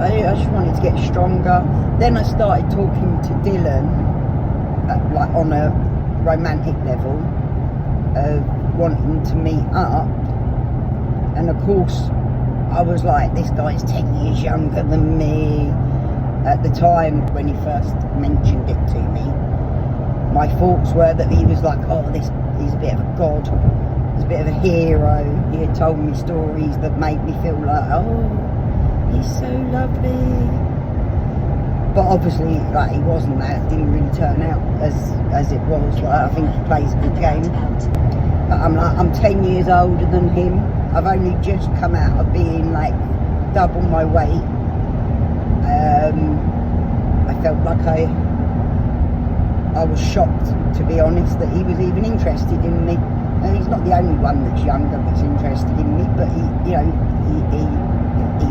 I just wanted to get stronger. Then I started talking to Dylan, like on a romantic level, wanting to meet up. And of course, I was like, this guy's 10 years younger than me. At the time when he first mentioned it to me, my thoughts were that he was like, oh, he's a bit of a god, he's a bit of a hero. He had told me stories that made me feel like, oh, he's so lovely. But obviously, like, he wasn't that. It didn't really turn out as it was. Like, I think he plays a good game. But I'm 10 years older than him. I've only just come out of being like double my weight. I felt like I was shocked, to be honest, that he was even interested in me. And he's not the only one that's younger that's interested in me, but he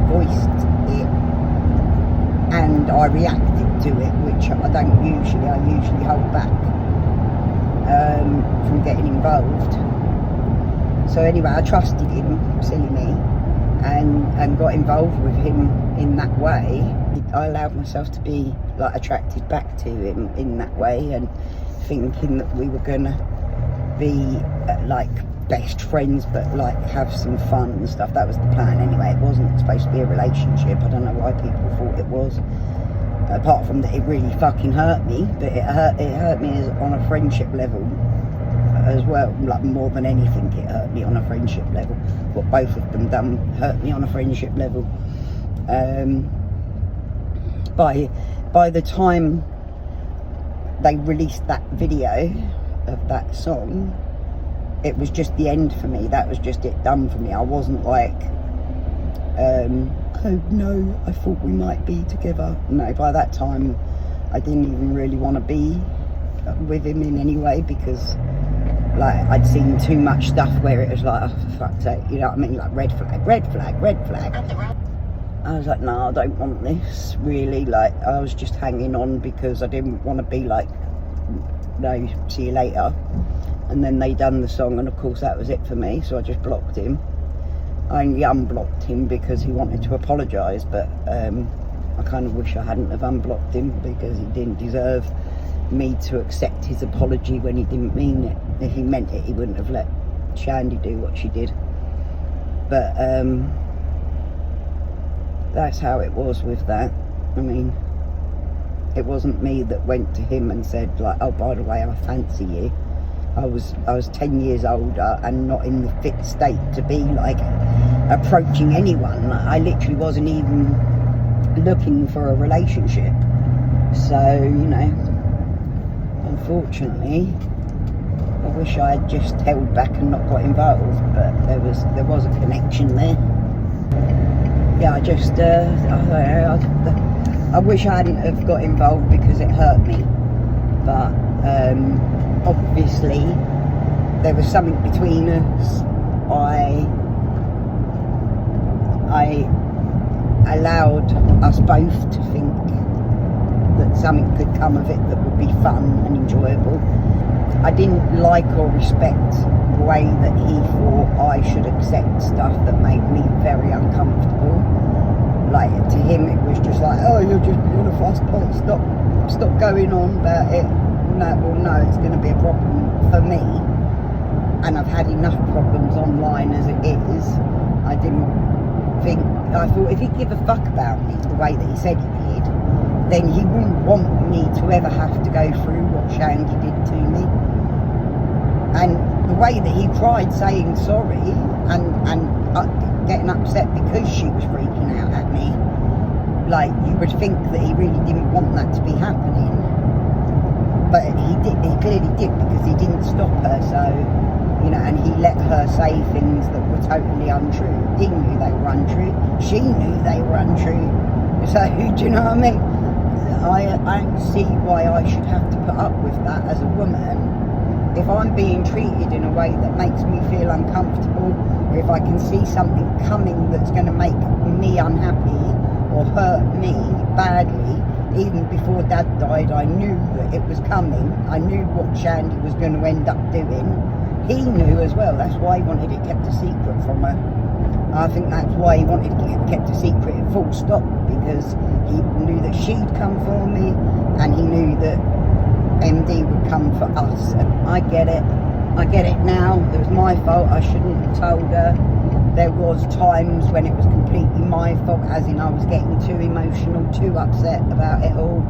voiced it, and I reacted to it, which I don't usually. I usually hold back from getting involved. So anyway, I trusted him, silly me, and got involved with him in that way. I allowed myself to be like attracted back to him in that way, and thinking that we were gonna be like best friends, but like have some fun and stuff. That was the plan anyway. It wasn't supposed to be a relationship. I don't know why people thought it was, apart from that it really fucking hurt me. But it hurt me on a friendship level as well, like more than anything. It hurt me on a friendship level. What both of them done hurt me on a friendship level. By the time they released that video of that song, it was just the end for me. That was just it done for me. I wasn't like, oh no, I thought we might be together. No, by that time I didn't even really want to be with him in any way, because like I'd seen too much stuff where it was like, oh, for fuck's sake, you know what I mean, like red flag, red flag, red flag. I was like, no, I don't want this, really. Like, I was just hanging on because I didn't want to be like, no, see you later. And then they done the song, and of course that was it for me, so I just blocked him. I only unblocked him because he wanted to apologise, but I kind of wish I hadn't have unblocked him, because he didn't deserve me to accept his apology when he didn't mean it. If he meant it, he wouldn't have let Shandy do what she did. But that's how it was with that. I mean, it wasn't me that went to him and said like, oh, by the way, I fancy you. I was 10 years older and not in the fit state to be like approaching anyone. I literally wasn't even looking for a relationship. So, you know, unfortunately, I wish I had just held back and not got involved, but there was a connection there. Yeah, I just, I wish I hadn't have got involved because it hurt me. But obviously, there was something between us. I allowed us both to think that something could come of it that would be fun and enjoyable. I didn't like or respect the way that he thought I should accept stuff that made me very uncomfortable. Like, to him it was just like, oh, you're just being a fuss pot, stop going on about it. No, well, no, it's going to be a problem for me, and I've had enough problems online as it is. I thought if he'd give a fuck about me the way that he said he did, then he wouldn't want me to ever have to go through what Shandy did to me. And the way that he tried saying sorry and getting upset because she was freaking out at me, like, you would think that he really didn't want that to be happening. But he clearly did, because he didn't stop her, so, you know, and he let her say things that were totally untrue. He knew they were untrue, she knew they were untrue. So, do you know what I mean? I don't see why I should have to put up with that as a woman. If I'm being treated in a way that makes me feel uncomfortable, or if I can see something coming that's going to make me unhappy or hurt me badly, even before Dad died, I knew that it was coming. I knew what Shandy was going to end up doing. He knew as well. That's why he wanted it kept a secret from her. I think that's why he wanted it kept a secret, full stop, because he knew that she'd come for me, and he knew that MD would come for us. And I get it now. It was my fault. I shouldn't have told her. There was times when it was completely my fault, as in I was getting too emotional, too upset about it all.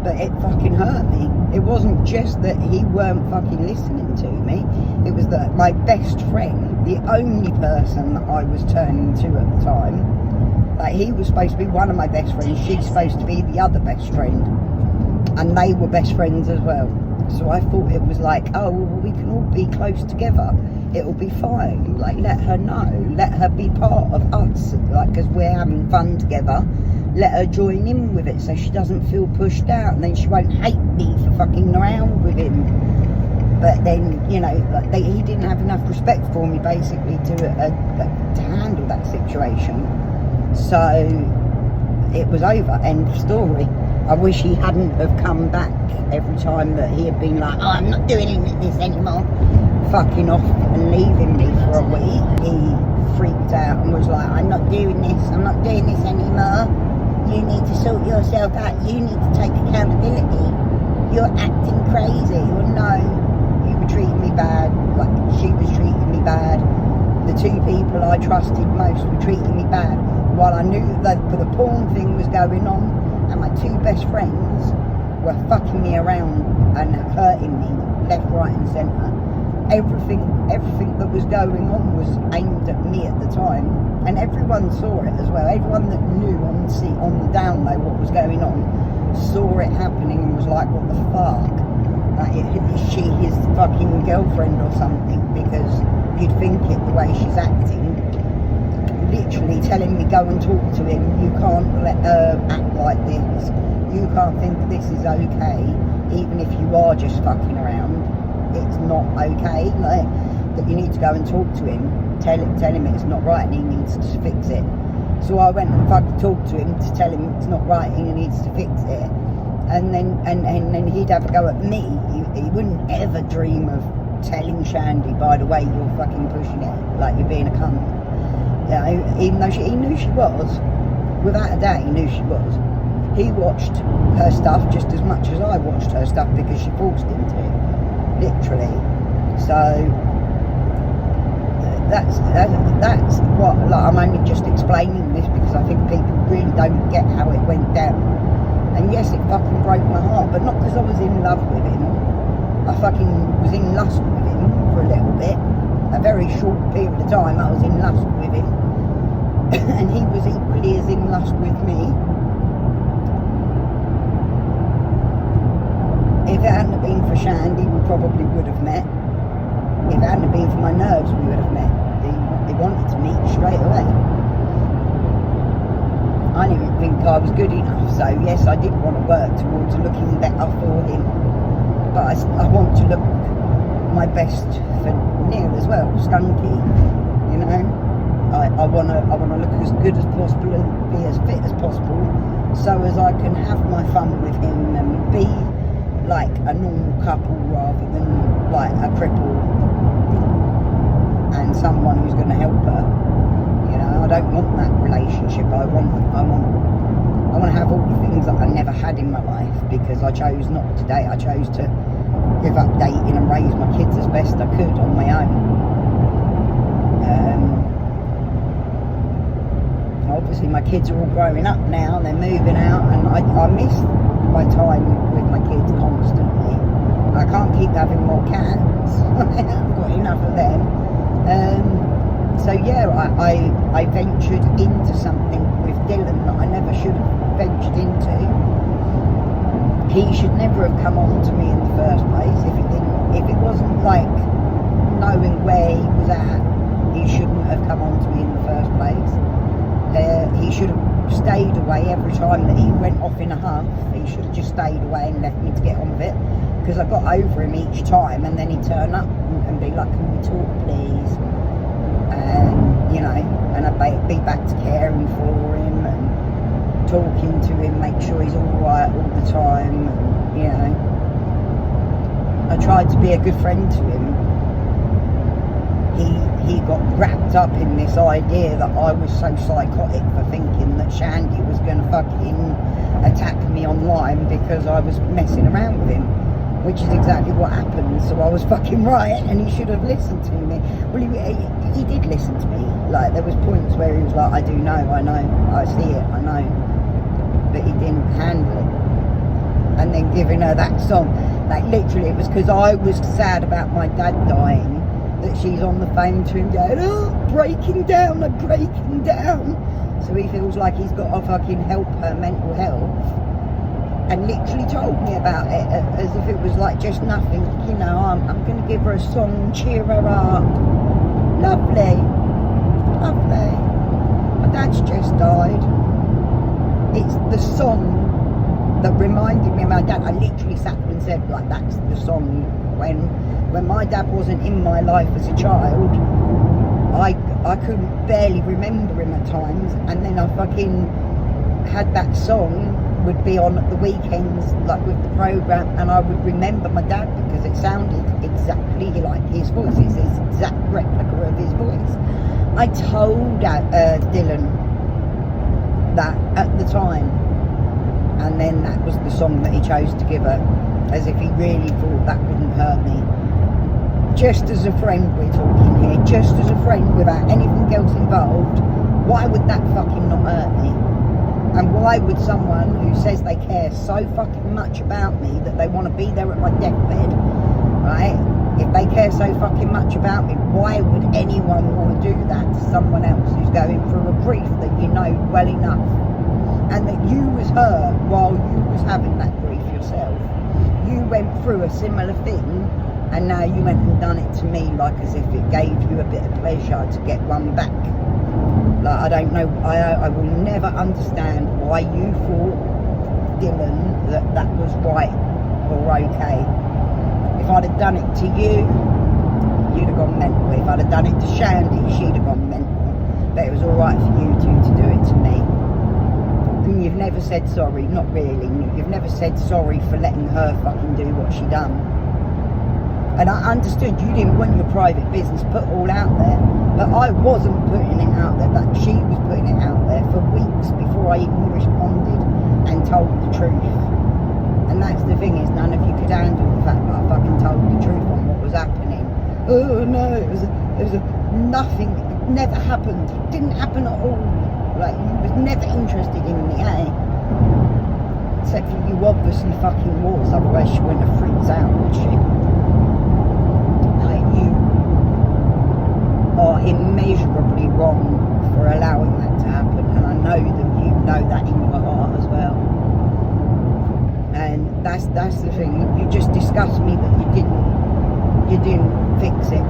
But it fucking hurt me. It wasn't just that he weren't fucking listening to me. It was that my best friend, the only person that I was turning to at the time, like, he was supposed to be one of my best friends, she's supposed to be the other best friend, and they were best friends as well. So I thought it was like, oh, well, we can all be close together, it'll be fine. Like, let her know, let her be part of us, like, because we're having fun together. Let her join in with it so she doesn't feel pushed out, and then she won't hate me for fucking around with him. But then, you know, like, he didn't have enough respect for me, basically, to handle that situation. So it was over, end of story. I wish he hadn't have come back every time that he had been like, oh, I'm not doing this anymore, fucking off and leaving me for a week. He freaked out and was like, I'm not doing this anymore. You need to sort yourself out, you need to take accountability, you're acting crazy. Well, no, you were treating me bad, like she was treating me bad. The two people I trusted most were treating me bad, while I knew that the porn thing was going on, and my two best friends were fucking me around and hurting me left, right and centre. Everything that was going on was aimed at me at the time, and everyone saw it as well. Everyone that knew on the down low what was going on saw it happening and was like, what the fuck? Like, is she his fucking girlfriend or something? Because you'd think it the way she's acting. Literally telling me, go and talk to him, you can't let her act like this, you can't think this is okay, even if you are just fucking around, it's not okay, like, that you need to go and talk to him, tell him it's not right and he needs to fix it. So I went and fucking talked to him to tell him it's not right and he needs to fix it, and then he'd have a go at me. He wouldn't ever dream of telling Shandy, by the way, you're fucking pushing it, like you're being a cunt. You know, even though he knew she was, without a doubt he knew she was. He watched her stuff just as much as I watched her stuff because she forced him to, literally. So that's what, like, I'm only just explaining this because I think people really don't get how it went down. And yes, it fucking broke my heart, but not because I was in love with him. I fucking was in lust with him for a little bit. A very short period of time I was in lust with him. And he was equally as in lust with me. If it hadn't been for Shandy, we probably would have met. If it hadn't been for my nerves, we would have met. He wanted to meet straight away. I didn't think I was good enough, so yes, I did want to work towards looking better for him. But I want to look my best for Neil as well, skunky, you know. I want to look as good as possible and be as fit as possible, so as I can have my fun with him and be like a normal couple rather than like a cripple and someone who's going to help her. You know, I don't want that relationship. I want to have all the things that I never had in my life, because I chose not today. I chose to give up dating and raise my kids as best I could on my own. Obviously my kids are all growing up now, they're moving out, and I miss my time with my kids constantly. I can't keep having more cats. I haven't got enough of them. So yeah, I ventured into something with Dylan that I never should have ventured into. He should never have come on to me in the first place. If it wasn't like knowing where he was at, he shouldn't have come on to me in the first place. He should have stayed away every time that he went off in a huff. He should have just stayed away and left me to get on with it, because I got over him each time, and then he'd turn up and be like, can we talk please? And you know, and I'd be back to caring for him and talking to him, make sure he's alright all the time, and, you know, I tried to be a good friend to him. he got wrapped up in this idea that I was so psychotic for thinking that Shandy was going to fucking attack me online because I was messing around with him, which is exactly what happened. So I was fucking right, and he should have listened to me. Well, he did listen to me. Like, there was points where he was like, I do know, I know, I see it, I know, but he didn't handle it. And then giving her that song, like literally it was because I was sad about my dad dying that she's on the phone to him going, oh, breaking down, I'm breaking down. So he feels like he's got to fucking help her mental health, and literally told me about it as if it was like just nothing. You know, I'm going to give her a song, cheer her up. Lovely, lovely. My dad's just died. It's the song that reminded me of my dad. I literally sat there and said, like, that's the song. When my dad wasn't in my life as a child, I couldn't barely remember him at times, and then I fucking had that song would be on at the weekends, like with the programme, and I would remember my dad because it sounded exactly like his voice. It's this exact replica of his voice. I told Dylan that at the time, and then that was the song that he chose to give her, as if he really thought that wouldn't hurt me. Just as a friend we're talking here, just as a friend without anything else involved. Why would that fucking not hurt me? And why would someone who says they care so fucking much about me that they want to be there at my deathbed, right? If they care so fucking much about me, why would anyone want to do that to someone else who's going through a grief that you know well enough? And that you was hurt while you was having that grief yourself. You went through a similar thing, and now you went and done it to me, like as if it gave you a bit of pleasure to get one back. Like, I don't know, I will never understand why you thought, Dylan, that was right or okay. If I'd have done it to you, you'd have gone mental. If I'd have done it to Shandy, she'd have gone mental. But it was alright for you two to do it to me. And you've never said sorry, not really. You've never said sorry for letting her fucking do what she done. And I understood you didn't want your private business put all out there, but I wasn't putting it out there, that she was putting it out there for weeks before I even responded and told the truth. And that's the thing, is none of you could handle the fact that I fucking told the truth on what was happening. Oh no, it was nothing, it never happened, it didn't happen at all. Like, you was never interested in me, eh? Except for you obviously fucking was, otherwise she wouldn't have freaked out, would she? Like, you are immeasurably wrong for allowing that to happen, and I know that you know that in your heart as well. And that's the thing. You just disgust me that you didn't fix it.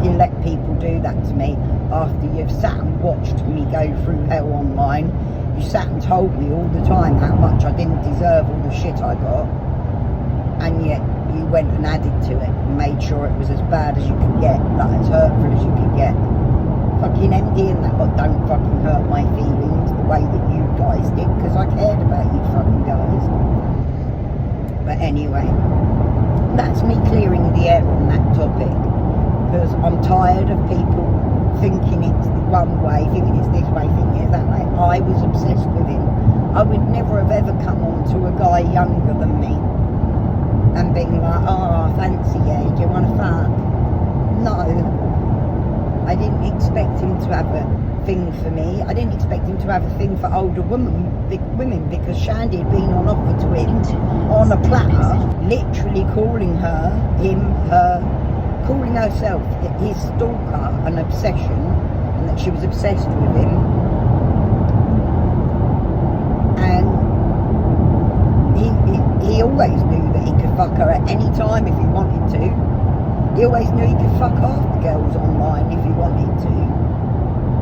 You let people do that to me after you've sat and watched me go through hell online. You sat and told me all the time how much I didn't deserve all the shit I got, and yet you went and added to it and made sure it was as bad as you could get, like as hurtful as you could get. Fucking empty and that, but don't fucking hurt my feelings the way that you guys did, because I cared about you fucking guys. But anyway, that's me clearing the air on that topic, because I'm tired of people thinking it's one way, thinking it's this way, thinking it's that way. I was obsessed with him. I would never have ever come on to a guy younger than me and being like, oh, fancy you, do you want to fuck? No. I didn't expect him to have a thing for me. I didn't expect him to have a thing for older women because Shandy had been on offer to him on a platter, literally calling calling herself his stalker, an obsession, and that she was obsessed with him. And he always knew that he could fuck her at any time if he wanted to. He always knew he could fuck half the girls online if he wanted to.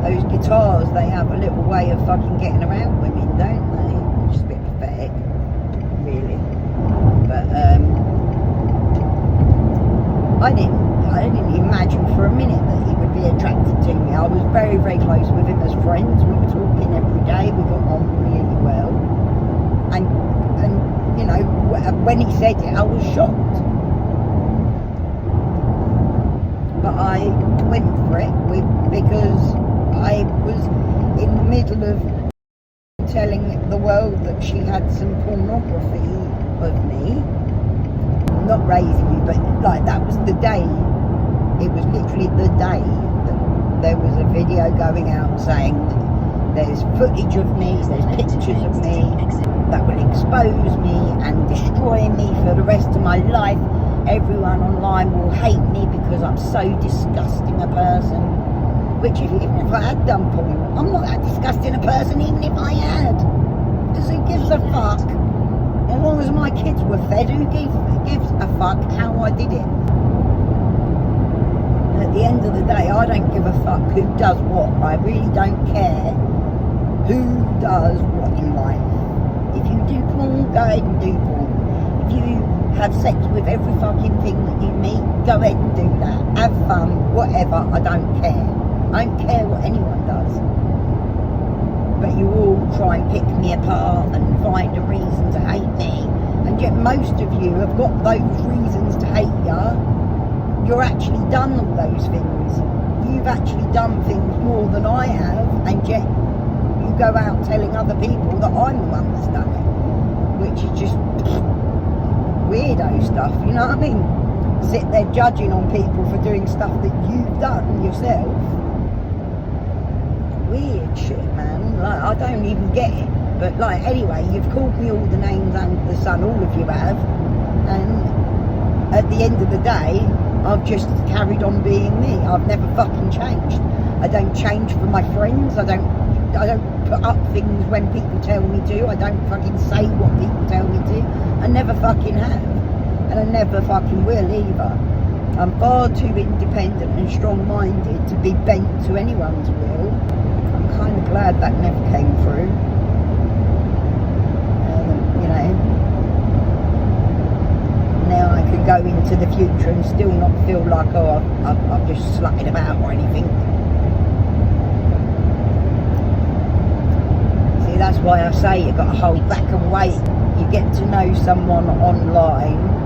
Those guitars, they have a little way of fucking getting around women, don't they? Which is a bit pathetic, really. But I didn't imagine for a minute that he would be attracted to me. I was very, very close with him as friends. We were talking every day. We got on really well. And you know, when he said it, I was shocked. But I went for it because I was in the middle of telling the world that she had some pornography of me. Not raising me, but like that was the day. It was literally the day that there was a video going out saying there's footage of me, there's pictures of me that will expose me and destroy me for the rest of my life. Everyone online will hate me because I'm so disgusting a person. Which even if I had done porn, I'm not that disgusting a person even if I had. Because who gives a fuck? As long as my kids were fed, who gives a fuck how I did it? At the end of the day, I don't give a fuck who does what. I really don't care who does what in life. If you do porn, go ahead and do porn. If you have sex with every fucking thing that you meet, go ahead and do that. Have fun, whatever, I don't care. I don't care what anyone does. But you all try and pick me apart and find a reason to hate me. And yet most of you have got those reasons to hate ya. You're actually done all those things. You've actually done things more than I have, and yet you go out telling other people that I'm the one that's done it. Which is just weirdo stuff, you know what I mean? Sit there judging on people for doing stuff that you've done yourself. Weird shit, man. Like, I don't even get it. But like, anyway, you've called me all the names under the sun, all of you have. And at the end of the day, I've just carried on being me. I've never fucking changed. I don't change for my friends. I don't put up things when people tell me to. I don't fucking say what people tell me to. I never fucking have. And I never fucking will either. I'm far too independent and strong-minded to be bent to anyone's will. I'm kind of glad that never came through. You know, now I can go into the future and still not feel like, oh, I've just slutted about or anything. See, that's why I say you've got to hold back and wait. You get to know someone online,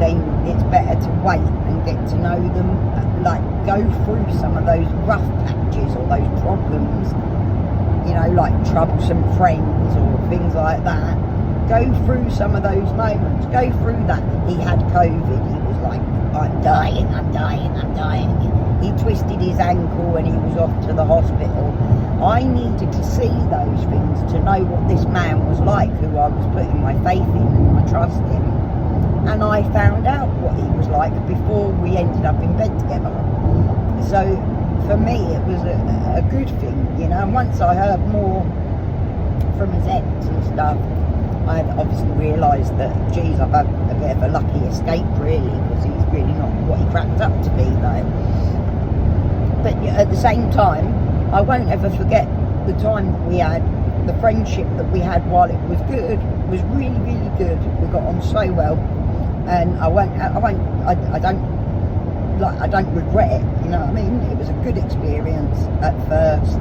then it's better to wait and get to know them, like go through some of those rough patches or those problems, you know, like troublesome friends or things like that. Go through some of those moments, go through that. He had COVID, he was like, I'm dying. He twisted his ankle and he was off to the hospital. I needed to see those things to know what this man was like, who I was putting my faith in and my trust in. And I found out what he was like before we ended up in bed together. So for me it was a good thing, you know. And once I heard more from his ex and stuff, I obviously realised that, geez, I've had a bit of a lucky escape really, because he's really not what he cracked up to be though. But at the same time, I won't ever forget the time that we had, the friendship that we had while it was good. It was really, really good. We got on so well. And I don't regret it, you know what I mean? It was a good experience at first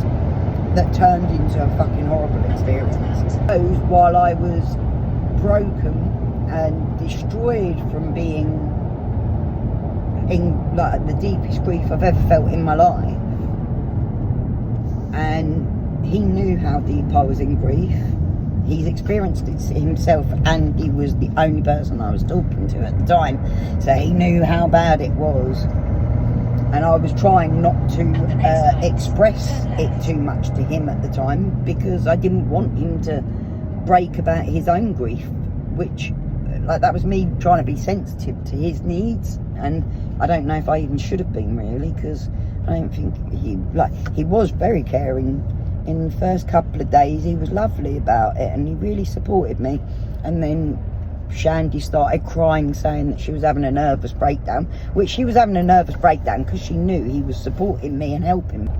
that turned into a fucking horrible experience. While I was broken and destroyed from being in like the deepest grief I've ever felt in my life, and he knew how deep I was in grief. He's experienced it himself, and he was the only person I was talking to at the time, so he knew how bad it was. And I was trying not to express it too much to him at the time, because I didn't want him to break about his own grief, which, like, that was me trying to be sensitive to his needs. And I don't know if I even should have been, really, because I don't think he was very caring. In the first couple of days he was lovely about it and he really supported me. And then Shandy started crying, saying that she was having a nervous breakdown, which she was having a nervous breakdown because she knew he was supporting me and helping me.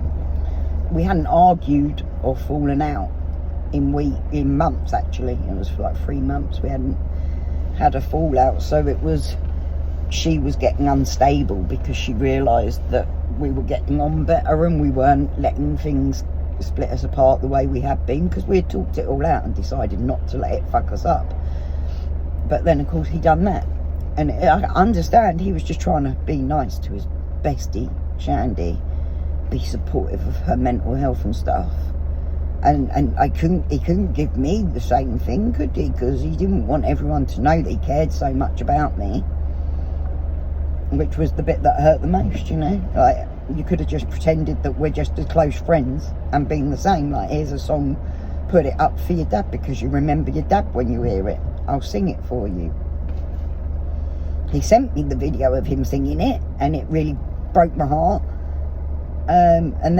We hadn't argued or fallen out in months, actually. It was for like 3 months we hadn't had a fallout. So it was, she was getting unstable because she realised that we were getting on better and we weren't letting things split us apart the way we had been, because we had talked it all out and decided not to let it fuck us up. But then of course he done that, And I understand he was just trying to be nice to his bestie, Shandy, be supportive of her mental health and stuff. And he couldn't give me the same thing, could he? Because he didn't want everyone to know that he cared so much about me. Which was the bit that hurt the most, you know? Like, you could have just pretended that we're just as close friends and been the same. Like, here's a song, put it up for your dad because you remember your dad when you hear it. I'll sing it for you. He sent me the video of him singing it, and it really broke my heart. And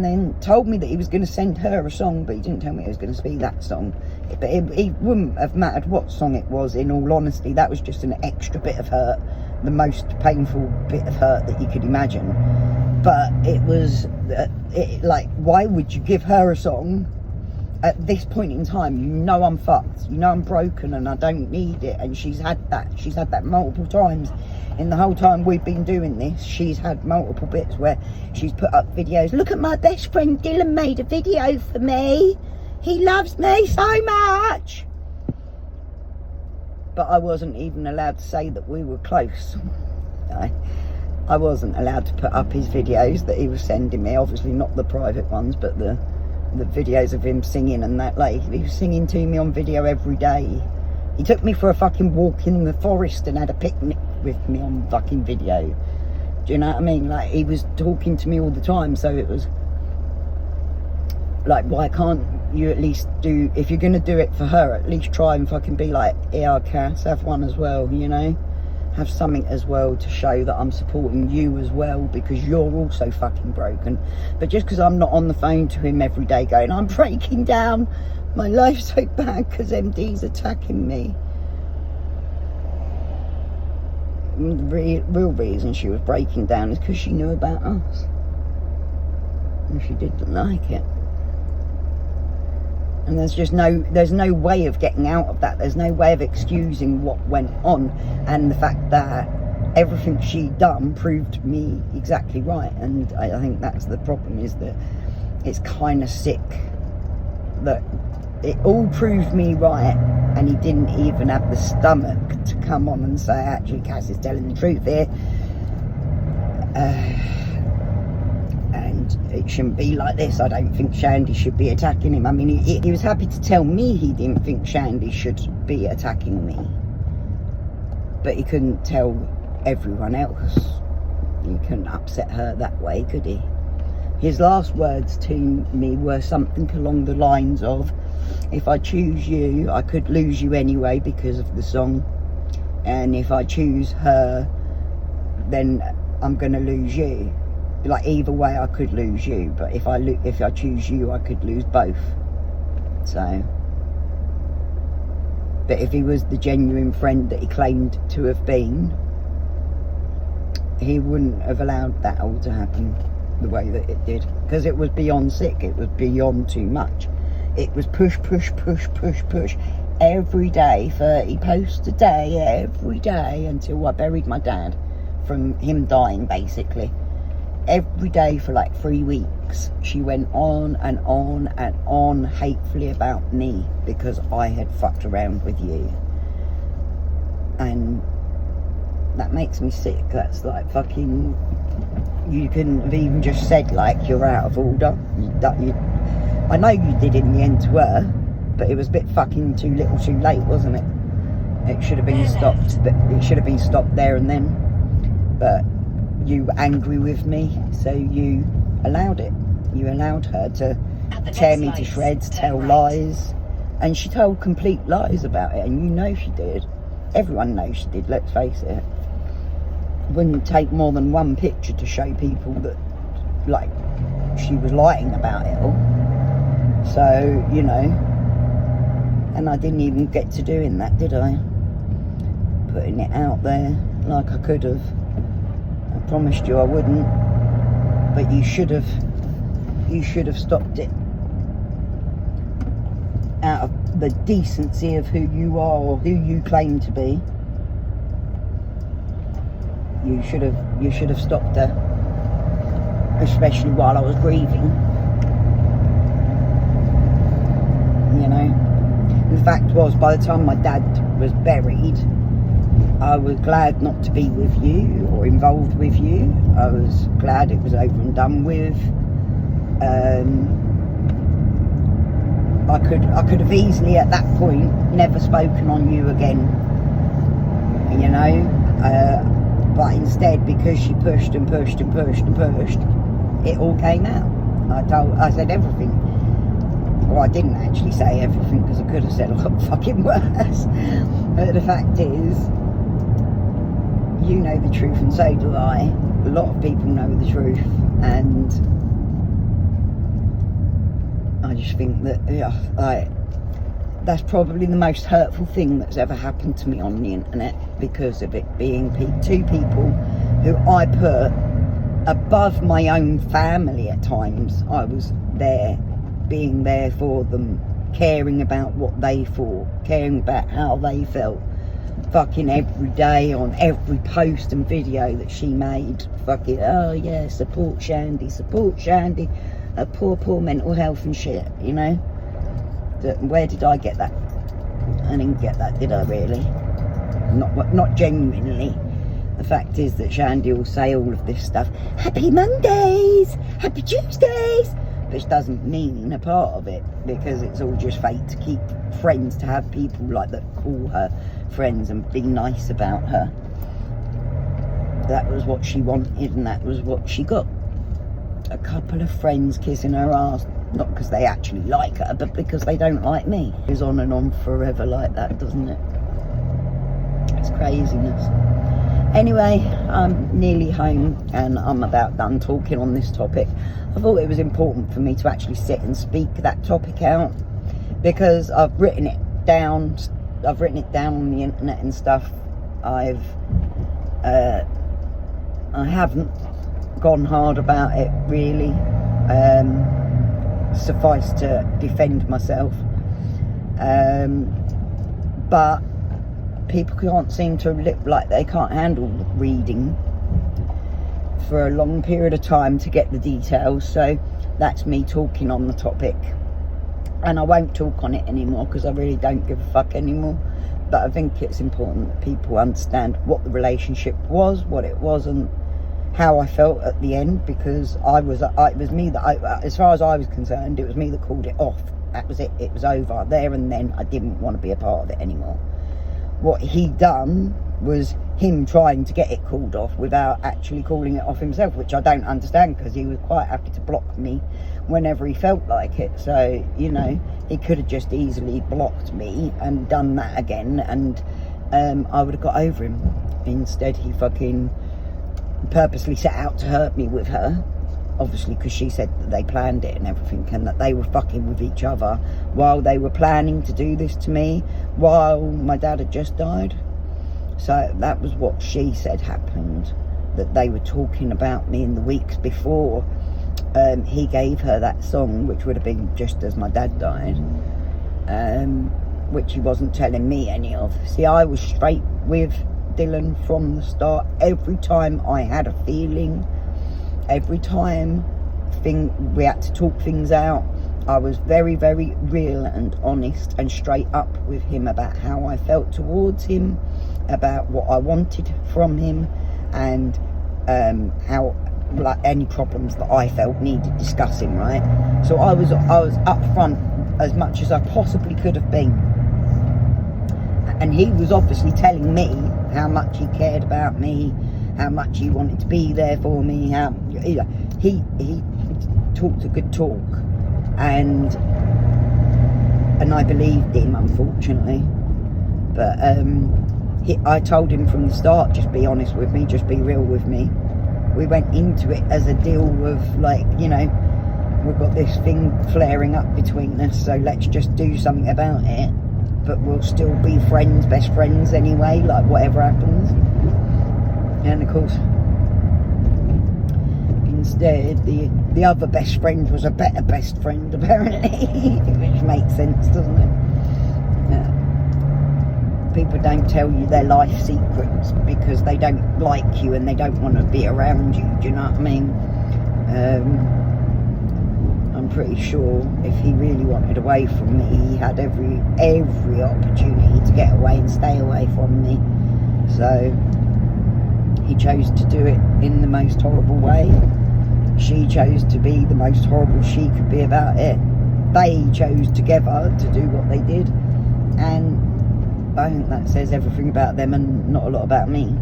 then told me that he was going to send her a song, but he didn't tell me it was going to be that song. But it wouldn't have mattered what song it was, in all honesty. That was just an extra bit of hurt, the most painful bit of hurt that you could imagine. But it was, like, why would you give her a song at this point in time? You know I'm fucked, you know I'm broken and I don't need it. And she's had that multiple times. In the whole time we've been doing this, she's had multiple bits where she's put up videos. Look at my best friend Dylan made a video for me. He loves me so much. But I wasn't even allowed to say that we were close. I wasn't allowed to put up his videos that he was sending me. Obviously not the private ones, but the videos of him singing and that. Like, he was singing to me on video every day. He took me for a fucking walk in the forest and had a picnic with me on fucking video. Do you know what I mean? Like, he was talking to me all the time, so it was like, why can't you at least do, if you're gonna do it for her, at least try and fucking be like, yeah, Cass, have one as well, you know? Have something as well to show that I'm supporting you as well, because you're also fucking broken. But just because I'm not on the phone to him every day going, I'm breaking down, my life's so bad because MD's attacking me. The real reason she was breaking down is because she knew about us. And she didn't like it. And there's no way of getting out of that. There's no way of excusing what went on. And the fact that everything she'd done proved me exactly right. And I think that's the problem, is that it's kind of sick that it all proved me right, and he didn't even have the stomach to come on and say, actually, Cass is telling the truth here. And it shouldn't be like this. I don't think Shandy should be attacking him. I mean, he was happy to tell me he didn't think Shandy should be attacking me. But he couldn't tell everyone else. He couldn't upset her that way, could he? His last words to me were something along the lines of, if I choose you, I could lose you anyway because of the song. And if I choose her, then I'm going to lose you. Like, either way I could lose you, but if I choose you, I could lose both. So, but if he was the genuine friend that he claimed to have been, he wouldn't have allowed that all to happen the way that it did, because it was beyond sick. It was beyond too much. It was push every day, 30 posts a day every day, until I buried my dad from him dying, basically. Every day for like 3 weeks she went on and on and on hatefully about me because I had fucked around with you. And that makes me sick. That's like fucking, you couldn't have even just said like, you're out of order. I know you did in the end to her, but it was a bit fucking too little too late, wasn't it? It should have been stopped. It should have been stopped there and then. But you were angry with me, so you allowed it. You allowed her to tear me to shreds, tell lies. And she told complete lies about it, and you know she did. Everyone knows she did, let's face it. Wouldn't take more than one picture to show people that, like, she was lying about it all. So, you know, and I didn't even get to doing that, did I? Putting it out there like I could have. I promised you I wouldn't, but you should have stopped it. Out of the decency of who you are or who you claim to be, you should have stopped her, especially while I was grieving. You know, the fact was, by the time my dad was buried, I was glad not to be with you or involved with you. I was glad it was over and done with. I could have easily at that point never spoken on you again, you know, but instead, because she pushed and pushed and pushed and pushed, it all came out. I said everything. Well, I didn't actually say everything, because I could have said a lot fucking worse. But the fact is, you know the truth and so do I. A lot of people know the truth, and I just think that that's probably the most hurtful thing that's ever happened to me on the internet, because of it being two people who I put above my own family at times. I was there, being there for them, caring about what they thought, caring about how they felt, fucking every day on every post and video that she made, fucking, oh yeah, support Shandy, her poor mental health and shit, you know. Where did I get that? I didn't get that, did I really? Not genuinely. The fact is that Shandy will say all of this stuff, happy Mondays, happy Tuesdays, which doesn't mean a part of it, because it's all just fake to keep friends, to have people like that call her friends and be nice about her. That was what she wanted, and that was what she got. A couple of friends kissing her ass, not because they actually like her, but because they don't like me. It goes on and on forever like that, doesn't it? It's craziness. Anyway, I'm nearly home and I'm about done talking on this topic. I thought it was important for me to actually sit and speak that topic out, because I've written it down on the internet and stuff. I haven't gone hard about it really. Suffice to defend myself. But people can't seem to live, like they can't handle reading for a long period of time to get the details. So that's me talking on the topic, and I won't talk on it anymore because I really don't give a fuck anymore. But I think it's important that people understand what the relationship was, what it was, and how I felt at the end, because it was me that, as far as I was concerned, it was me that called it off. That was it. It was over there and then. I didn't want to be a part of it anymore. What he done was him trying to get it called off without actually calling it off himself, which I don't understand, because he was quite happy to block me whenever he felt like it. So, you know, he could have just easily blocked me and done that again, and I would have got over him. Instead, he fucking purposely set out to hurt me with her, obviously, because she said that they planned it and everything, and that they were fucking with each other while they were planning to do this to me, while my dad had just died. So that was what she said happened, that they were talking about me in the weeks before he gave her that song, which would have been just as my dad died, which he wasn't telling me any of. See, I was straight with Dylan from the start. Every time I had a feeling, every time we had to talk things out, I was very, very real and honest and straight up with him about how I felt towards him, about what I wanted from him, and how, like, any problems that I felt needed discussing, right? So I was upfront as much as I possibly could have been. And he was obviously telling me how much he cared about me, how much he wanted to be there for me, how, you know, he talked a good talk, and I believed him, unfortunately. But I told him from the start, just be honest with me, just be real with me. We went into it as a deal of, like, you know, we've got this thing flaring up between us, so let's just do something about it. But we'll still be friends, best friends anyway, like whatever happens. And of course, instead, the other best friend was a better best friend, apparently. Which makes sense, doesn't it? Yeah. People don't tell you their life secrets because they don't like you and they don't want to be around you, do you know what I mean? I'm pretty sure if he really wanted away from me, he had every opportunity to get away and stay away from me. So he chose to do it in the most horrible way. She chose to be the most horrible she could be about it. They chose together to do what they did, and I think that says everything about them and not a lot about me,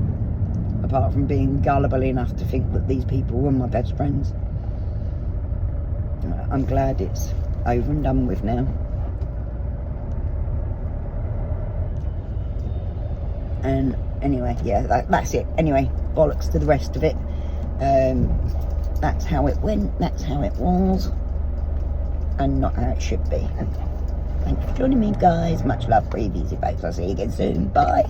apart from being gullible enough to think that these people were my best friends. I'm glad it's over and done with now. And anyway, yeah, that's it. Anyway, bollocks to the rest of it. That's how it went, that's how it was, and not how it should be. Thanks for joining me, guys. Much love, breathe easy, folks. I'll see you again soon. Bye.